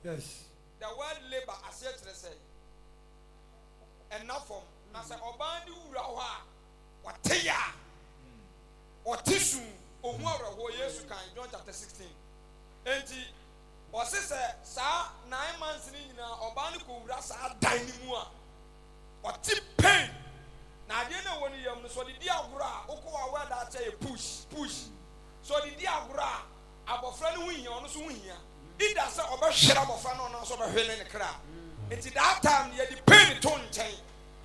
Yes. The word labor, as yet to say, enough from Nasa Obandi Urawa, what Tia, or Tissu, or Mora, who yes, you can, John chapter 16. And or sister, sir, 9 months in Obani Kurasa, dining more, or tip pain. Now, you know when you so the Diagra, Oko, where that say push. So the Diagra, about friend win on the win here. It does not overshadow of fun on us over hill in the crowd. It's that time you depend on chain.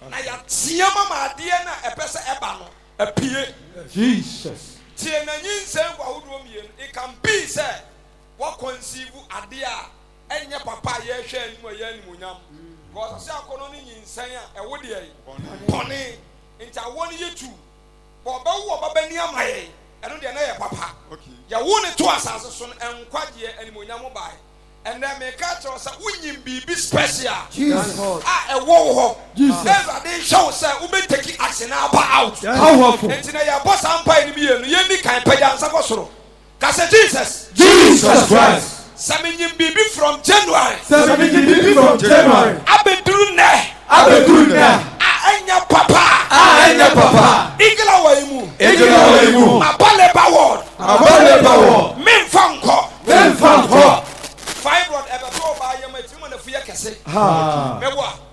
Now, you see, Mamma, Diana, a person, Ebano, a P. Jesus. Tiana, you say, what would you it can be said, what conceive idea, and your papa, ye share in my young because I am in saying, a woody, Pony, into one year too. But Benia, my. I don't know, Papa. Okay. You want to us as a son and quite year and Munyamobai. And then make catch us a winning be special. Jesus. A war. Jesus. Never they show, sir, who may take action out. Powerful. And today, your boss, I'm paying me, and you can't pay down Sabosoro. Cause Jesus. Jesus Christ. Something baby from January. Something baby from January. I've been doing that. Anya papa. Igla waimu. Mabale baword. Min fanko. Five rod ever go by your matrimonio for your cassette.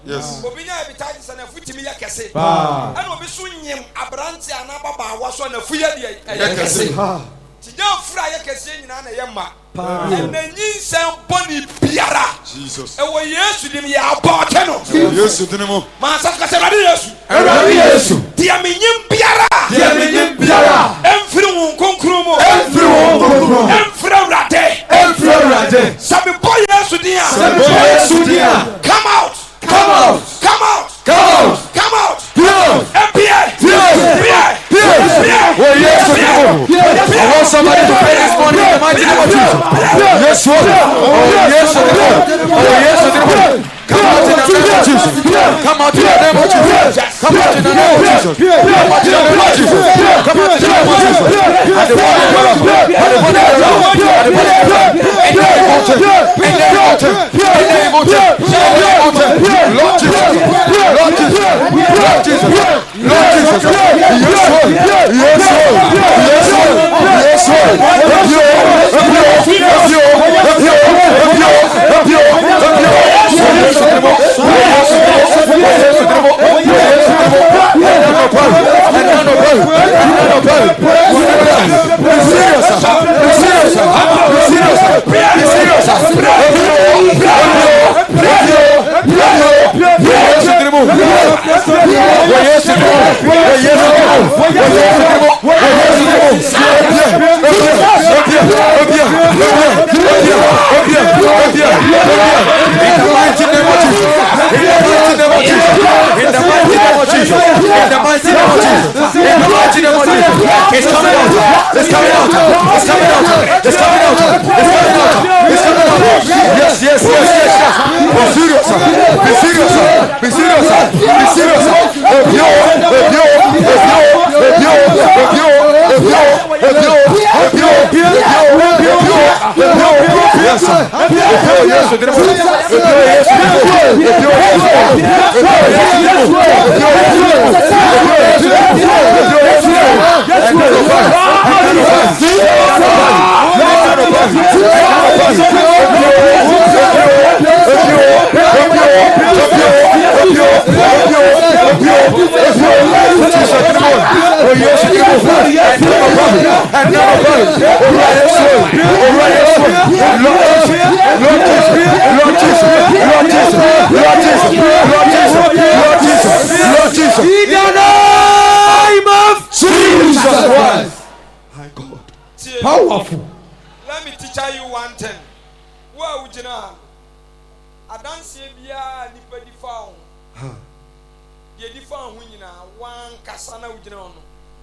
Yes. Obinya every and a foot to me a cassette. And will be soon him a branch and Ababa was on a fuya cassette. Don't fry a cassette in a yamma. And then you sound Bonnie Piara. Jesus. And we yes to them, ya barteno. Yes, to them. Massacre, yes. Dear Minium Piara. Everyone conclumo. Everyone. Some boy, yes, to dear. Come out. I want somebody to pray this morning in the mighty name of Jesus. Yes, Lord. Yes, Lord. Come out in the name of Jesus. Come out in the name of Jesus. Come out in the name of Jesus. Come out in the name of Jesus. Come out in the name of Jesus. And the body of God. And the body of God. And the body of God. And the altar. And the altar. And the altar. And the altar. Lord Jesus. Lord Jesus. Lord Jesus. Lord Jesus. Yes, Lord. Yes, Lord. Yes, Lord. Yes, Powerful. Let me teach you one thing. Where would you know? I don't see Bia Nipadi found. You define when you know one Kasana would know.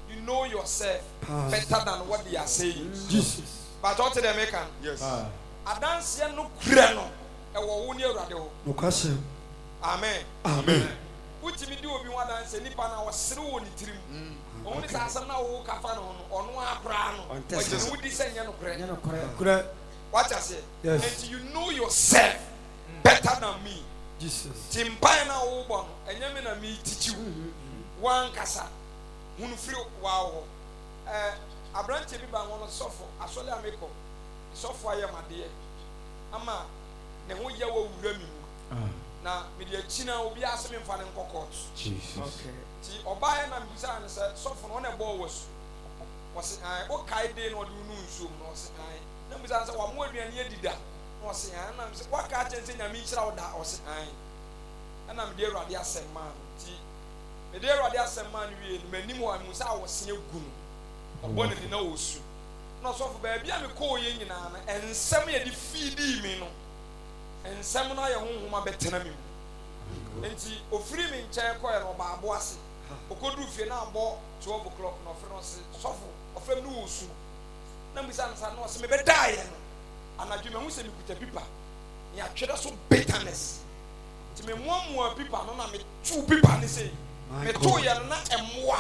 You know yourself better than what they are saying. Jesus. But what they make? Yes. I don't see no crano. No question. Amen. Amen. What you do be one dance, and if I was through the trim. Only some now walk a fan on one crown. What you would descend, correct. What I say? Yes. And you know yourself better than me. Jesus. Timpana Obon, and Yamina me teach you. One casa. Free wow. A branch of people want to suffer. I saw them make up. Suffer, my dear. Ama, the whole year will remain. Now, media China will be asking for them cockroach. Jesus. Okay. See, Obaya and Bizan said, suffer on a ball was I, what kind of day or do you so? Was I? No, Bizan said, one more than you did that. Was I? And I'm saying, what can't you think I mean? That was I. And I'm dear Radia Sam man. The dear Radia Sam man, we many more. I was seeing good. A bonnet in nose. Not so for baby, I'm a coy in and some year defeat me. And some of your home are better than me. And she offered me in chair coil or barboissy. Who could do fear now bought 12 o'clock, no friends, suffer, or from news. Numbers answer, no, some may die. And I do my who put a paper. You have treated so bitterness. To me, one more people, no, me 2 people, and they say, me 2 years and more.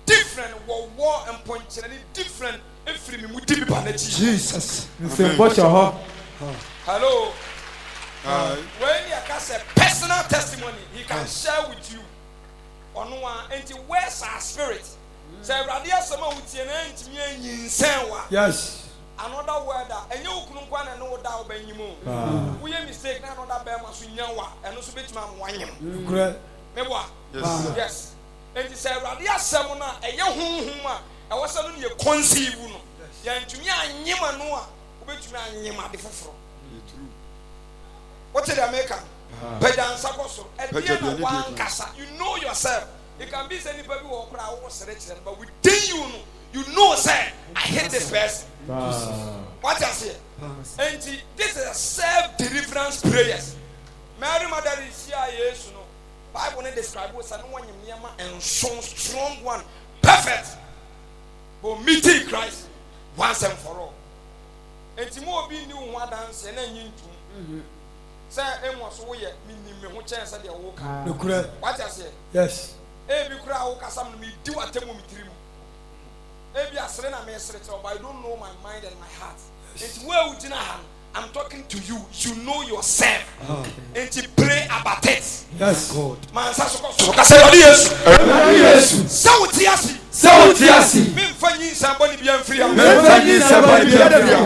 Different war and point and different every me people. Jesus. Hello. When you can say personal testimony, he can share with you on one and where's our spirit. Say Radia Sama with your name in Senwa. Yes. Another word and you couldn't want to know that when you move. We are mistaken another Bama Sunyawa and also bit man one. Yes. And you say Radia Samona a young huma. I was suddenly a conceive. Yan to me and Yima Noah, which man Yima before. What did I make? Pedan Sakoso. At the end of one casa, you know yourself. You can be anybody who was rich, but within you know, sir, I hate this person. What I say? And this is a self-deliverance prayers. Mary Mother is here, yes, you know. Bible describe what someone in Yama and so strong one, perfect. But meeting Christ once and for all. And Timo be new one dance and then you. Say Amos, we are meaning me chance at the walk. What I say? Yes. Every crowd can some me do a table with him. Maybe a serena may say, but I don't know my mind and my heart. It's well within a hand. I'm talking to you. You know yourself. And you pray about it. Yes, God. Man, Sautiasi. Me fanyi somebody be free. Me fanyi somebody be free.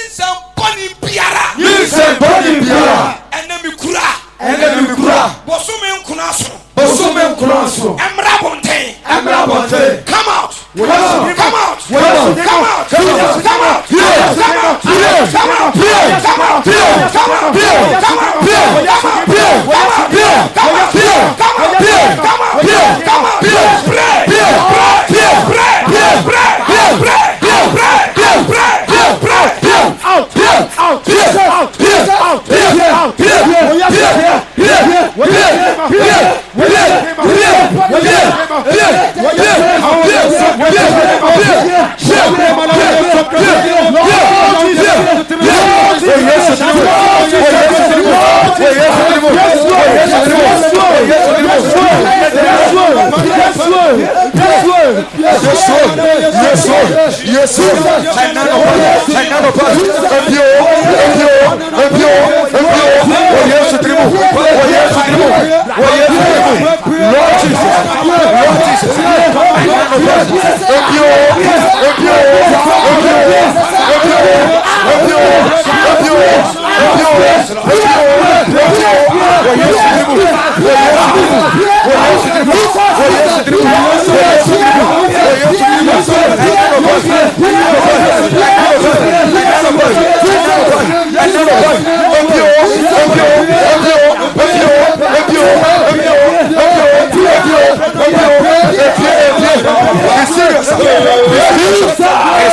Somebody biara. Somebody biara. Enemy kura. Enemy kura. Bosume kunaso. Bosume kunaso. Emra bonte. Emra bonte. Come out. Come out. Come out. Come out. Come out. Come out. Come out. Come out. Come out. Come out. It's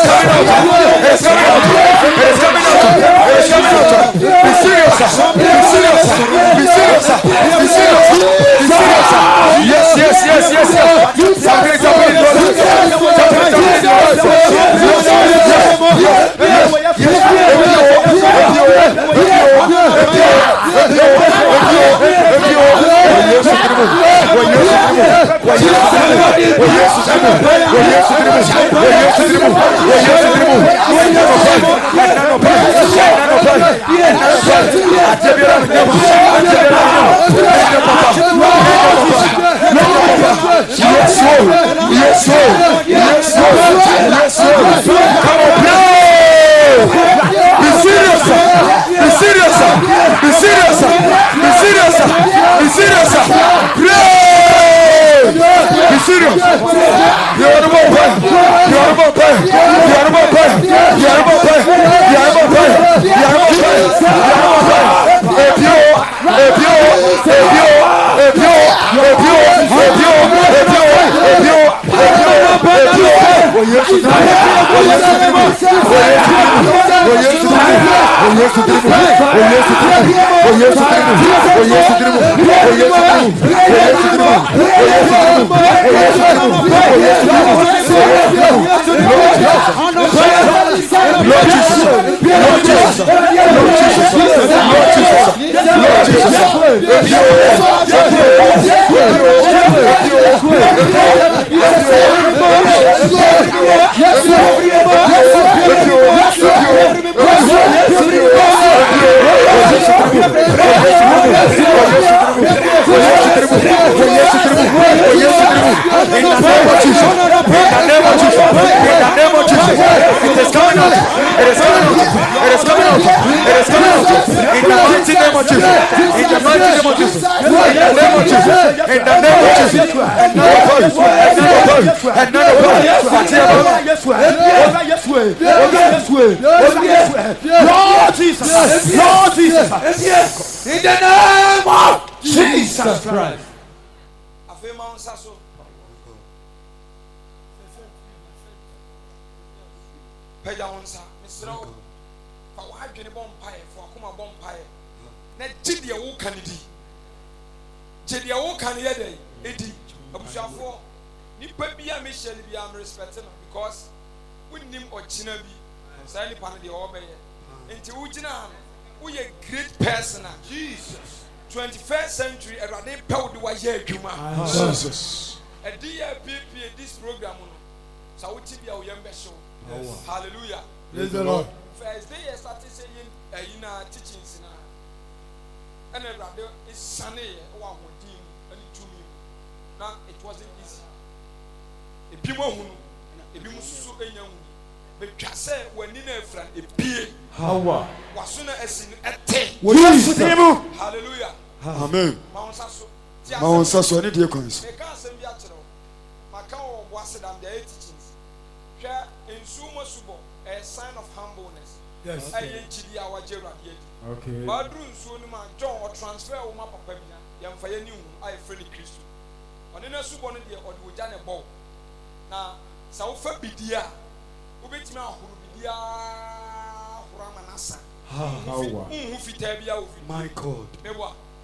coming out. In the name of Jesus Christ. Because we name or Chinabi, Sally Panadi Obey, into Ujina, we a great person, Jesus. 21st century, a rade powder was here, Jesus. A DRPP, this program, so we TV our young show. Hallelujah. Praise the Lord. First day, I started saying, in our teachings, and a rade is sunny, one would deem, and it to me. Now, it wasn't easy. A people who, a people so young. But Casse, when in a friend, a peer, how was sooner as in a ten. Hallelujah. Amen. Mount Sasso, Mount Sasso, any dear coins. They can't send me at all. Macao was it on their teachings. Share in Sumo Subo, a sign of humbleness. Yes, I ain't chili our Gerard yet. Okay. Badroon Sunima, John or transfer or Mapa Pemina, young Fire New, I Freddy Christo. On in a Subon or the Wujana Bow. Now, South Bidia. My God.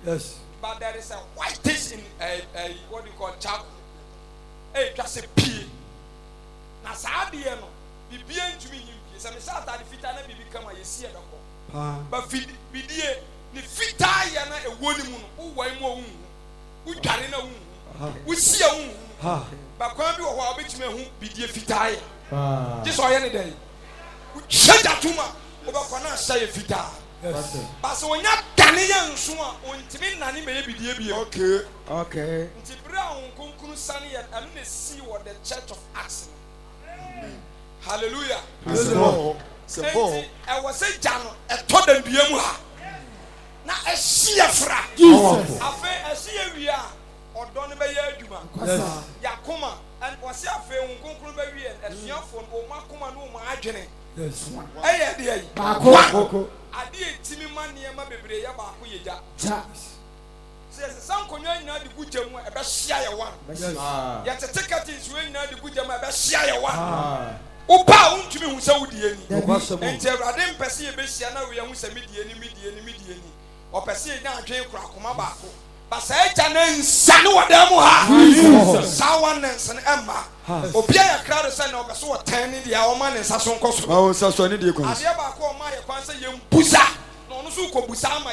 Yes. But there is a whitish in a what do you call chapel. Hey, just a pea. Now, Sabiano, be bien to me. Some South Africa may become a year ago. But Bidia, the Fitayana, a woman who way more who carry no we see a but when you are a bit me who be dear Fitaya. Just or any day. Shut that tuma over Pana say Fita. But so when you're Ghanaian Suma, when Timin Nani may be dear. Okay. Brown Kunkun Sunny and they see what the Church of Acts. Hallelujah. I was a Jano, a Todd Biamua. Now a Siafra. I see a we are. Or don't be a Yakuma and was your fair Kunkubaby and as your phone or Makuma no margin. Yes, I did. I did Timmy Money and my baby Yabakuya. Says some command the good jam about Shire one. Yet a ticket is when the good jam about Shire one. Oh, bound to me who saw the enemy. And tell Radim Pessi Bessiana, we are who say median or Pessi now Jay Crakumabako. Basajanen Sanua Demoha, Sawanens and Emma. Obia crowd of San of so attending the Oman and Sasson Cosmo. Oh, Sassoni, the Abiaba call my concert, young Busa, no Suko Busama,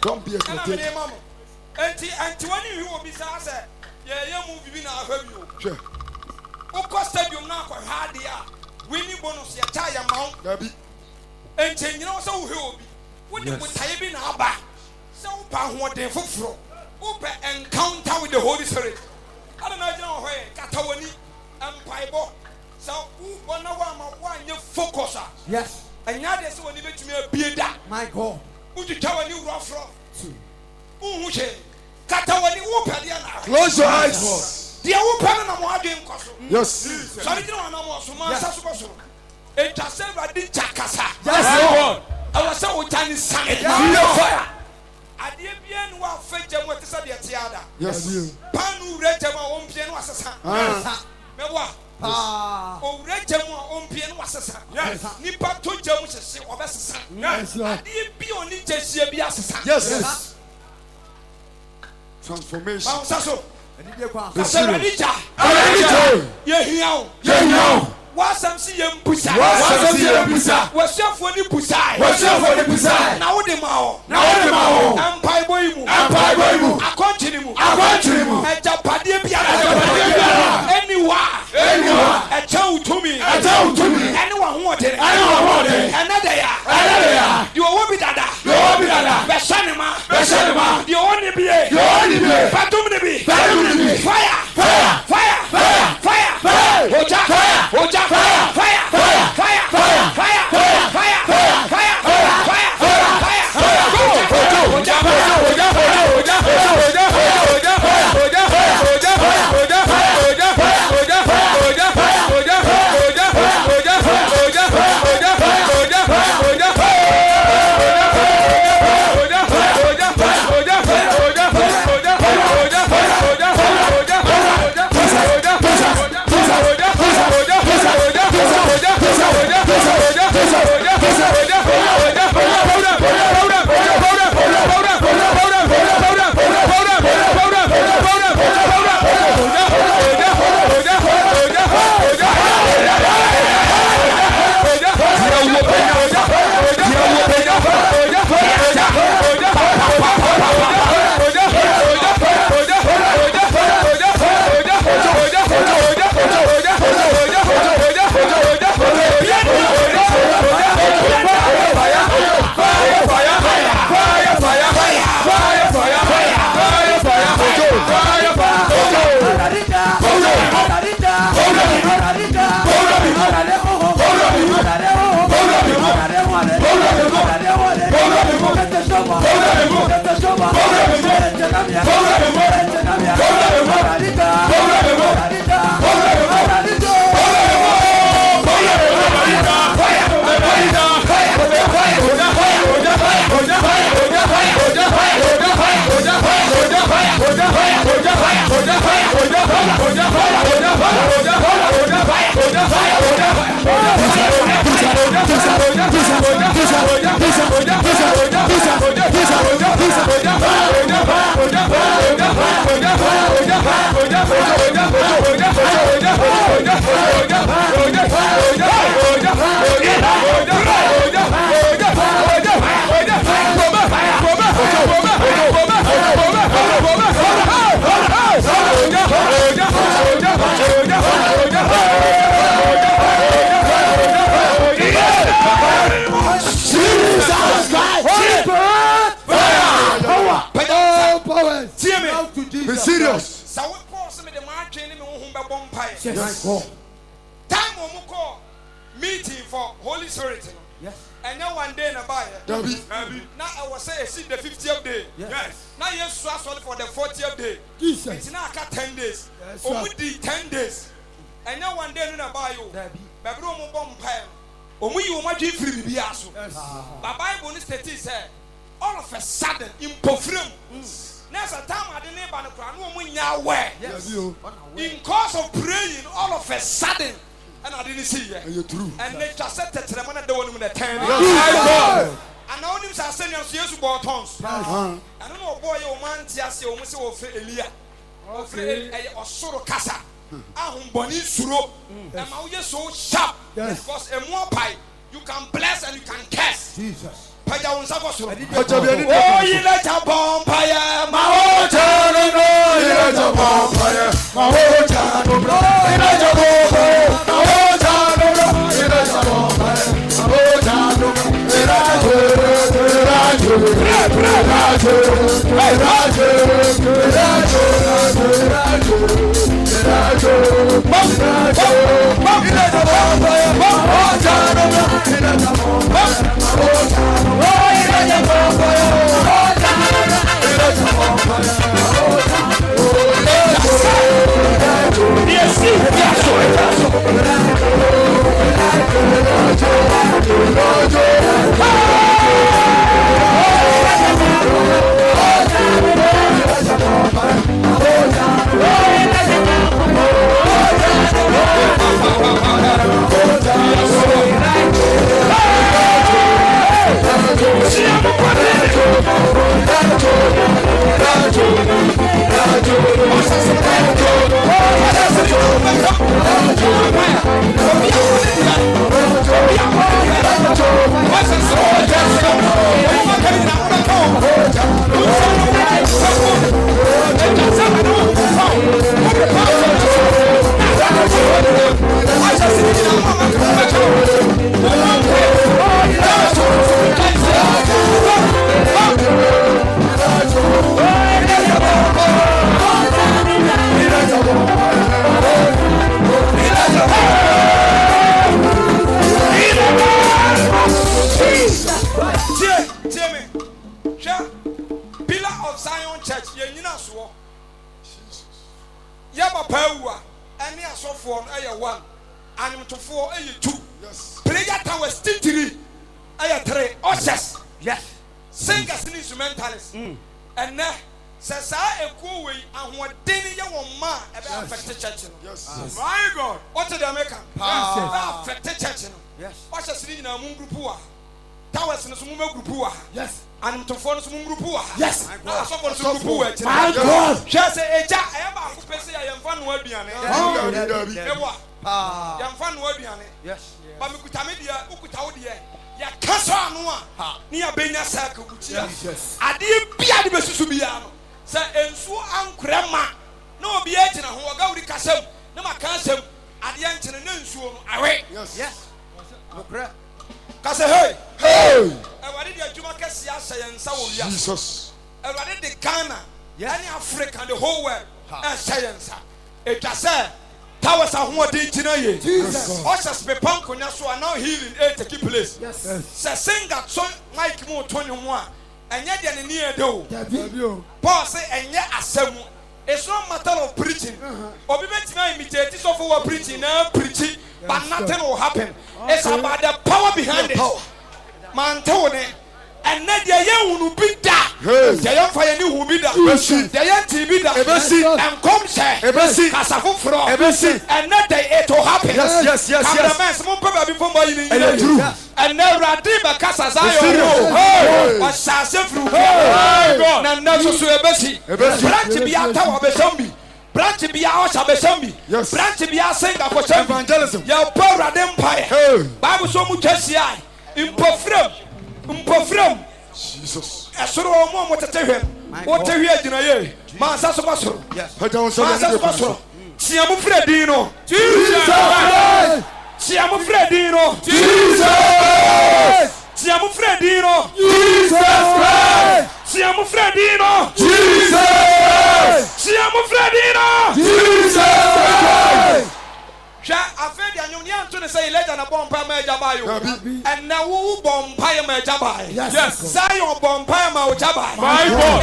Don't be a critic. Sure. Stadium now for Hardia. Winning bonus, your tire mount. Dabi. And you know, so will be. When you put time in our back, so what they for open encounter with the Holy Spirit. I don't know where Catawani and Bible. So, one you focus. Yes. And now there's one even to me a beard. My God. Would you tell a new rough rough? Catawani open. Close your eyes. The open and I'm doing cost. Yes. So I don't know so much. It just said I did Chakasa. Yes, I was so Chinese son. fire. I did bien what fetch them with the Tiada. Yes. Panu read them on piano was a son. Mewa. Oh, read them on piano was a son. Yes. Nipa to Jamus or best son. Yes. I did be on it just be as a son. Yes. Transformation. Sasso. The series. Yeah. wasam si yem busa wasiafo ni busa na wo de ma o ampai boy mu akontini mu ejapade biara anywa echa utumi anywa ho odere another ya you wo bi dada beshanema you only be fatum ne bi fire Be serious. So we pause me the march in me who be bompire. Yes. Time we call meeting for Holy Spirit. Yes. And now one day na buy. Now I was say see the 50th day. Yes. Now you swear for the 40th day. Jesus. It's now 10 days. Yes, Only 10 days. And now one day na buy you. Baby mo bompire. Omu you ma dream free bi aso. But Bible ni state say all of a sudden in pofrem. Next time I didn't ban the in course of praying, all of a sudden, and I didn't see it. You're true. And they just said that the one that they want to attend. And now you are saying yes to bought tons. I don't know, boy, your man, just your Mr. Elia or Soro Casa. I'm Bonnie Suro. And now you're so sharp because a more pie you can bless and you can curse. Jesus. Oh, you let a bonfire, my old channel, you let a bonfire, my old channel, you let a bonfire, my old channel, you let a bonfire, my old channel, paua any asofo no 1 animtofo 2 prayer towers 3 3 ushers Yes. singers and instrumentalists and now says I echo way and what didn't you want ma affect the church. Yes. My God. What did they make? Affect the church. Yes. Ushers in a moon group. Towers in a small group. Yes. And to form some group. Yes. Now someone to group. My God. Just say, I am a person. I am fun word behind it. Yam fan word behind it. Yes. But we could have media, who could tell the ya kasa noa ni abenya saka kutia ade bia de besusu bia no sa ensu ankrema na obi agina ho oga wuri kasam na makasam ade ankyene na ensu no awe Yes. Okra. kasa hey Hey. ewade de adwuma kase asa yensa wo wia Jesus. ewade de Ghana yani Africa the whole world asa yensa etwa se towers are who they tonight. Jesus. Ushers be punk on your so now healing take place. Yes. Say singer so Mike Mo 21 and yet the near do. David. Paul say and yet asemu. It's not matter of preaching. Or be meant to imitate this of our preaching preaching, but nothing will happen. It's about the power behind it. Man told it. And then the young will be that. The young fire new will be that. The young TV that. And come say. Kasafu from. And then it will happen. Yes. And then Radiba Kasazayo. Or Sasafru. And now so Ebesi. Branch be a tower of a zombie. Branch be our Sabesambi. Branch be a singer for evangelism. Your power empire. Bible so much as I. Mpofrem Jesus. Esoro omo motetehwem wotehwe agina ye mansa so basoro mansa so basoro tiamu fredi no Jesus tiamu fredi no Jesus tiamu fredi no Jesus tiamu fredi no Jesus tiamu fredi no Jesus. I feel the union to say later na bompa ma jabayo and now who bompa ma jabayo yes Zion bompa ma jabayo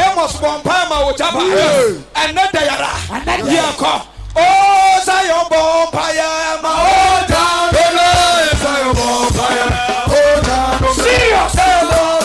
Amos bompa ma jabayo and not dayara and not yako oh Zion bompa ma oh down Zion bompa serious oh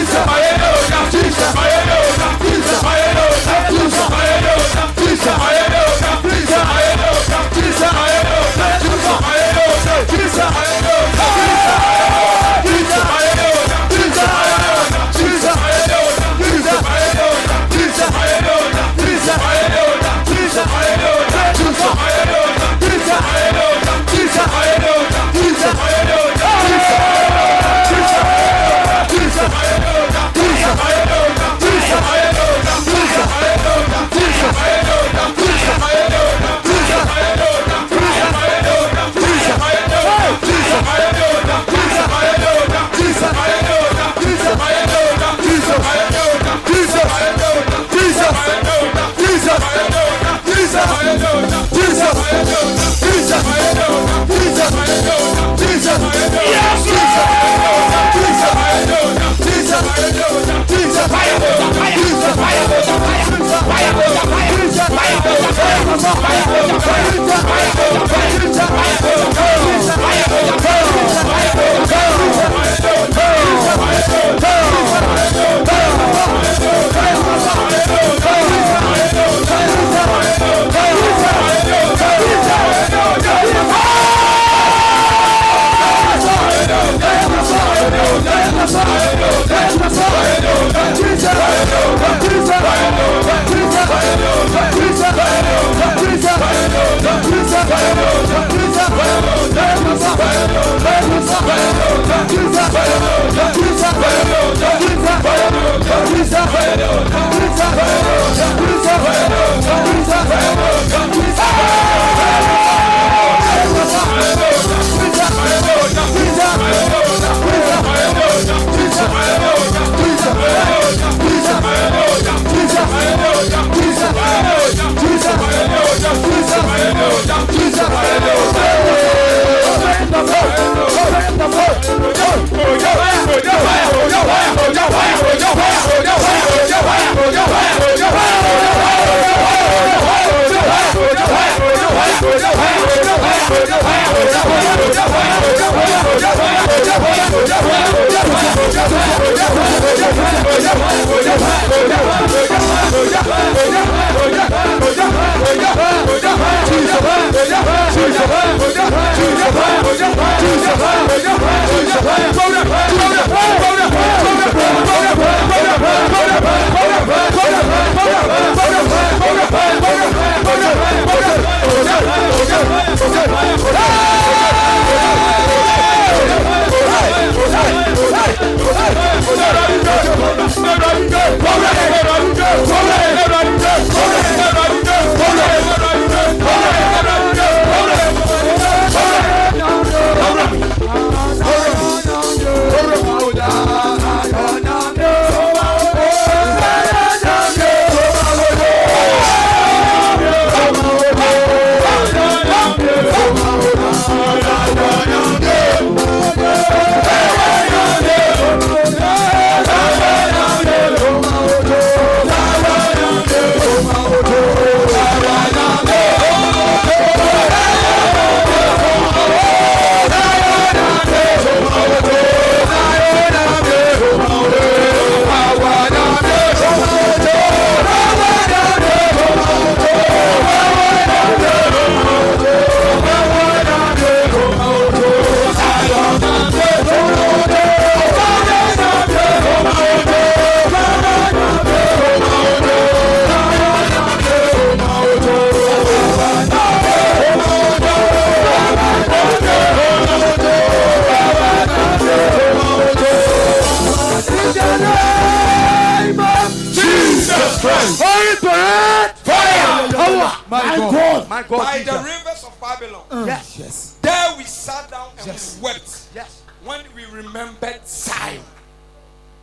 Jesus. Christ. Holy Spirit. Fire. Power. My God. My God. By the Jesus. rivers of Babylon. Yes. Yes. There we sat down and Yes. we wept. Yes. When we remembered Zion.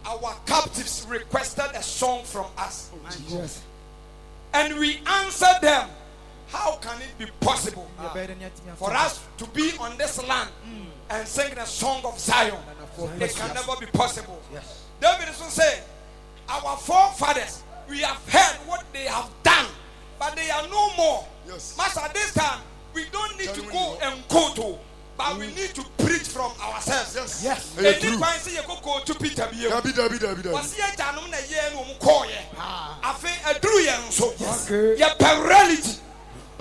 Our captives requested a song from us. Yes. And we answered them, how can it be possible for us to be on this land and sing a song of Zion? It can never be possible. Yes. David is saying, our forefathers, we have heard what they have done, but they are no more. Yes. Master, this time, we don't need to go and quote, but we need to preach from ourselves. Yes. Yes. Hey, Any true. time say you go to Peter Biyo. Dabi. Was ye janum na ye no mko ye. Afi eduru ye nso. Okay. Ye per reality.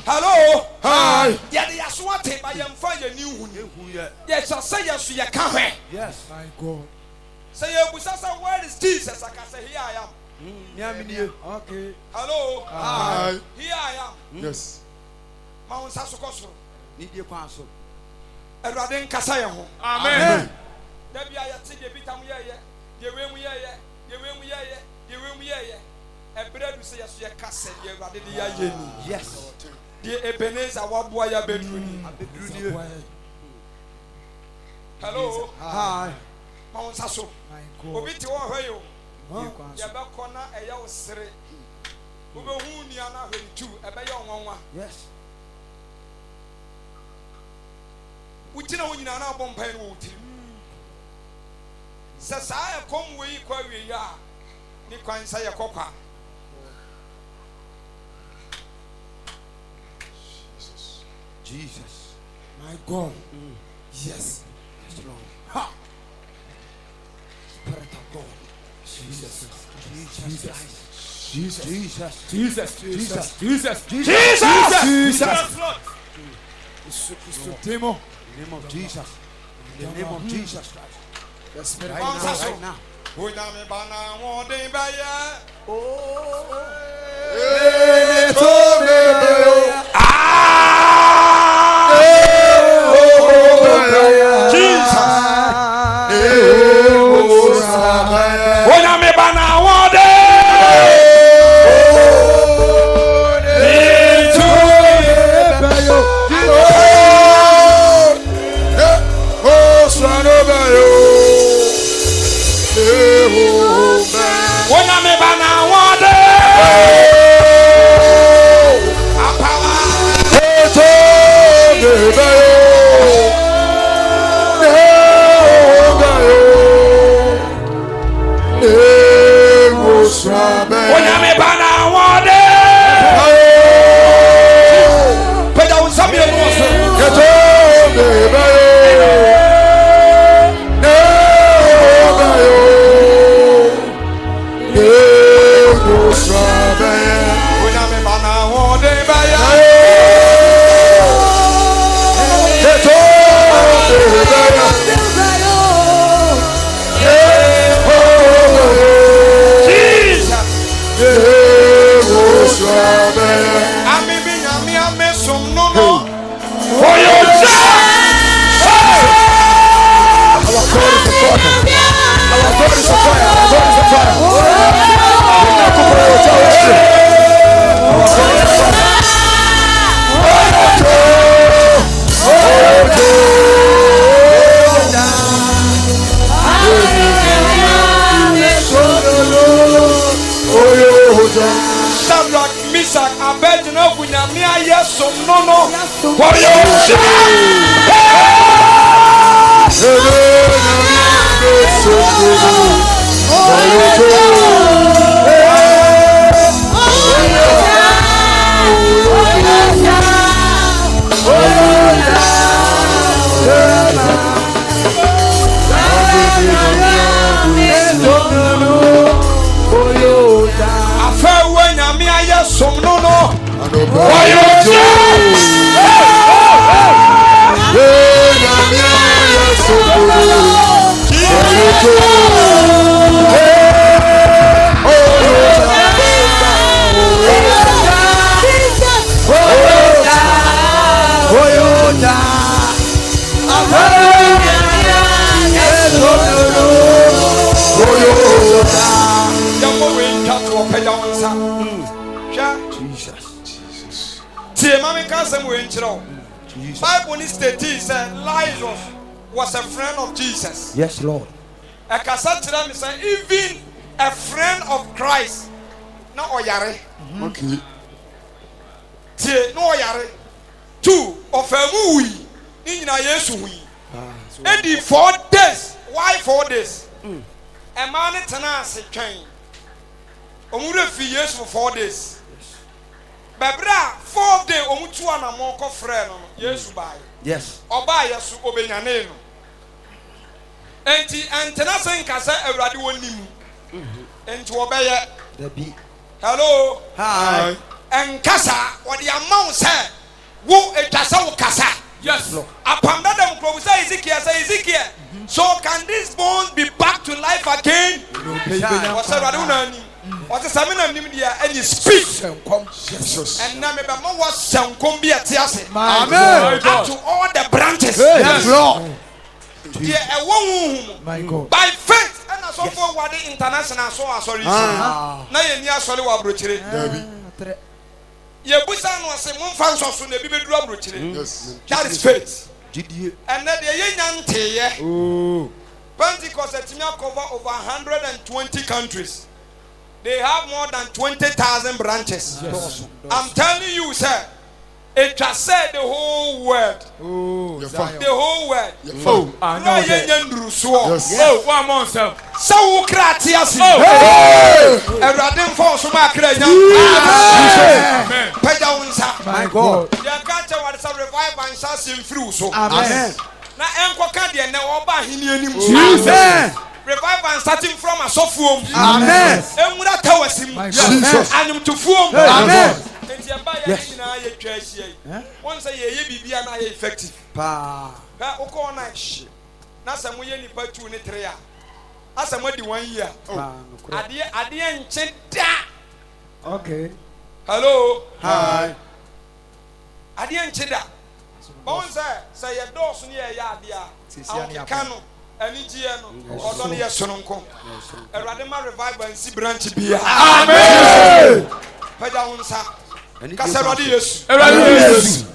Hello. Hi. Ye de aswate ba ye mfa ye ni hu ni. Who yet? Ye so say ye so ye ka hwe. Yes. My God. Say ye busasa, where is Jesus? I can say here I am. Okay. Hello. Hi. Here I am. Yes. Ma unsa so koso. Need you counsel. Erade nkasa ye ho. Amen. Da bia ye te de bitam ye ye. Ye we mu ye ye. Ye we mu ye ye. Ye we mu ye ye. Ebredu say ye so ye kasa ye erade de ya ye ni. Yes. The Ebenezer waboa ya bedruni. Hello. Hi. Ma unsa so. My God. Obi ti wo hwe yo. Huh? Ya be kona eya wo sere. Wo be hu nia na hwe tu ebe ye onwanwa. Yes. Wo tina wo nyina na bom pai no wo ti. Se sa e kom we kwa wie ya. Ni kwan sa ye kokwa. Jesus. My God. Yes. Yes, Lord. Ha. Spirit of God. Jesus. Jesus. Jesus. Jesus. Jesus. Jesus. Jesus. Jesus. Jesus. Demo. In the name of Jesus. In the name of Jesus Christ. The Spirit Right of now. God. Right now. Wo na me bana wo den ba ye. Hey, Tommy. Yawo we nka to opeda wonsa. Jesus. Tie mami ka asem we nkyerɛ. Jesus. Bible ni stated say Lazarus was a friend of Jesus. Yes, Lord. Ɛkasa kyerɛ me say even a friend of Christ na ɔyare. Okay. Tie na ɔyare. 2 ɔfɛmu wi. Ni nyina Yesu wi. Edi 4 days. Why 4 days? A man tena ase twɛn. Omure fi Yesu for 4 days. Bebra 4th day omutu anamɔ kɔ frɛ no Yesu bai. Yes. Oba Yesu obenyane no. Enti antena se nkasa Awurade wonim. Enti obeye. Dabi. Hello. Hi. Enkasa odi amaw se wo etwasa wo kasa. Yes, Lord. Apamda dem kro say Ezekiel. So can these bones be back to life again? What's Awurade unani? What's the samina nim dia and you speak. Jesus. And now me be mo was sankom bi atiase. Amen. Up to all the branches. Yes, Lord. My God. By faith and as of what the international so sorry. Na ye ni asole wa brochire. Ye busa no se mon fan so na bi bedu abrochire. Yes. That is faith. Didie. And na de ye nyanteye. Oh. Pentecost etimia cover over 120 countries. They have more than 20,000 branches. Yes. I'm telling you, sir. It just said the whole word. Oh. Your father. The whole word. Oh, I know that. Yes. Oh, one more self. So kratiasi. Hey! Eradin for so ma kra nya. Amen. Peja unsa. My God. Ya ka che what say revive and shall sim through so. Amen. Na enko ka de na oba hini anim. Jesus. Revive and starting from asofuom. Amen. Emura tawasim. Jesus. Anyum tufuom. Amen. Enti aba ya ni na ye twa ahia yi. Won say ye bibia na ye effective. Pa. Ba uko na hye. Na samu ye nipa 2 ne 3 a. Asamu di 1 year. Ade enche da. Okay. Hello. Hi. Ade enche da. Bon say ye dose ne ye ya ade a. Awokeka no ani gie no. Odo ne ye sononko. Erade ma revive and si branch bia. Amen. Peja unsa. Kasa Erade Yesu. Erade Yesu.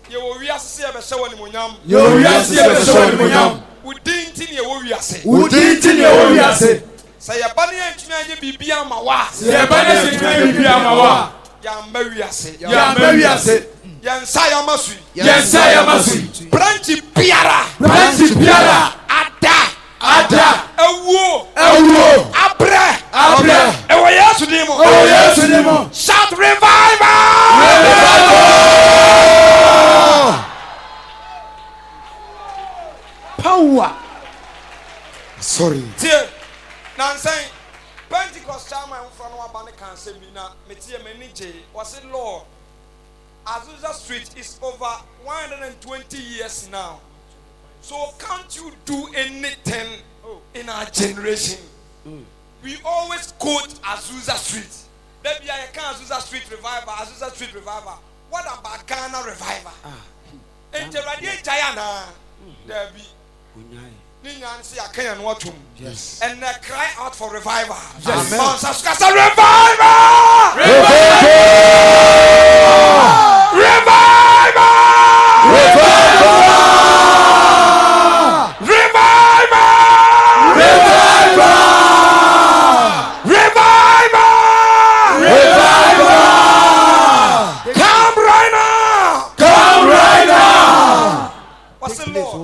Ye wo wi ase ye be se woni monyam. Ye wo wi ase ye be se woni monyam. Udi nti ne ye wo wi ase. Udi nti ne ye wo wi ase. Say ye ba ne ntumi anye bibia ma wa. Ye ba ne ntumi bibia ma wa. Ya mba wi ase. Ya mba wi ase. Yensa ya masu. Yensa ya masu. Branch biara. Branch biara. Ada. Ewo. Abre. Ewo Yesu ni mo. Shout revival. Power. Sorry. Tie. Now saying Pentecost chairman from Wabane can say me na metie menije was it Lord. Azusa Street is over 120 years now. So can't you do anything in our generation? We always quote Azusa Street. Maybe I can Azusa Street revival. What about Ghana revival? Interradiate Jayana. There be. Yes. And cry out for revival. Yes.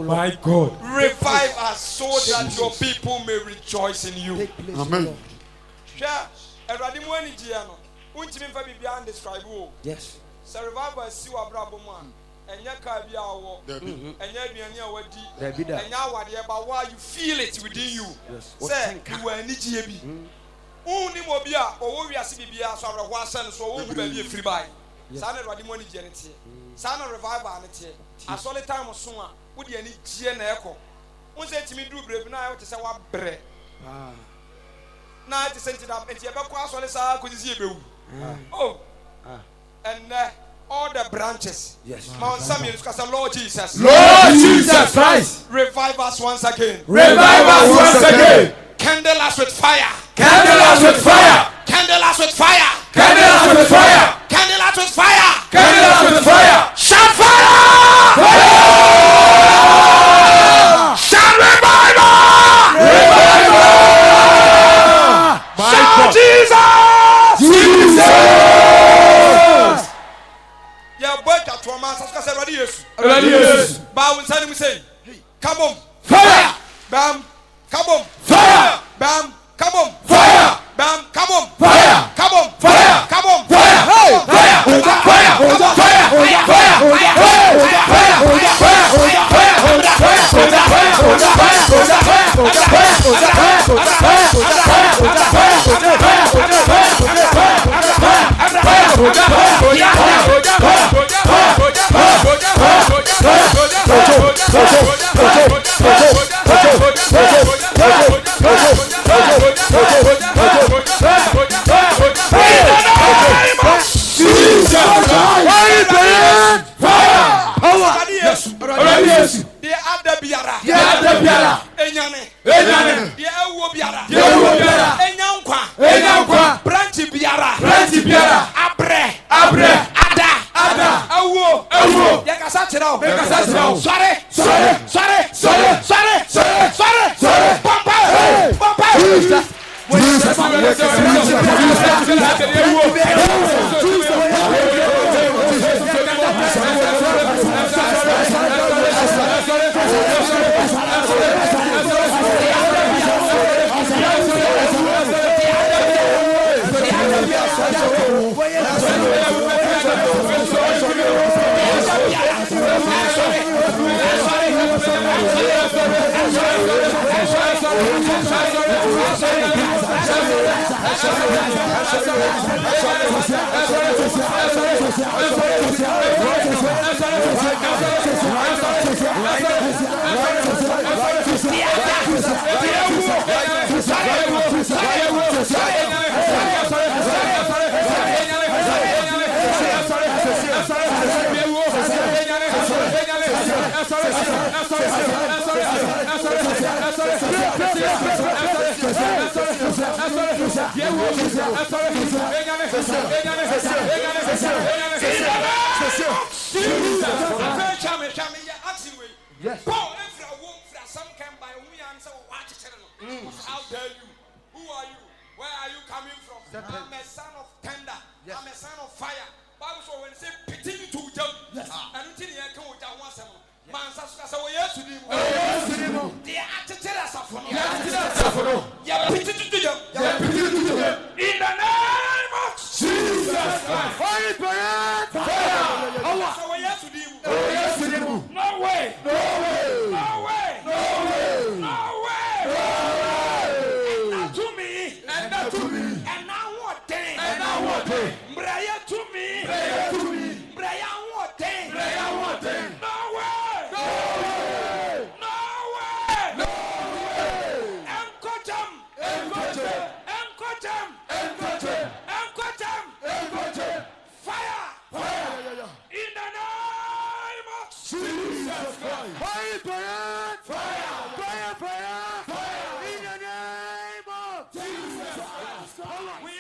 My God. Revive us so that your people may rejoice in you. Amen. Yes. So revival is you abraboman. And your car be our and your and now why you feel it within you. Say you were any GB. Only mobia or we are CBA so our wasan so who be free by. Sana Radimoni Genity. Sana revival and it. A solid time of soon. Would you any Giana echo? One said to me, do brave now to say what bread. Now it's sent it up and you ever cross on the side could see you. Oh, and all the branches. Yes. Mount Samuel, because Lord Jesus. Lord Jesus Christ. Revive us once again. Revive us once again. Kindle us with fire. Candle us with fire. Kindle us with fire. Candle us with fire. Kindle us Yeah, boy, that one man says, "Ready, yes." Bow and say, "Come on, Fire! bam, come on, Fire! bam, come on, Fire! bam, come on, Fire! come on, Fire! come on, Fire! Fire! Fire! the other biara, enyane, the ewo biara, enyankwa, branch biara, abre, ada, ewo, yakasa chira, sorry, papa, How dare you? Who are you? Where are you coming from? I'm a son of thunder. I'm a son of fire. Bible says when it says pity to jump, and until you come with that one seven. Man says, "Oh yes, you do." They are to tell us of you. Pity to jump. In the name of Jesus Christ. Fire! So yes, you do. No way. And now what thing? Braya to me. Braya what thing? No way. Encotam. Fire. In the name of Jesus Christ. Fire! We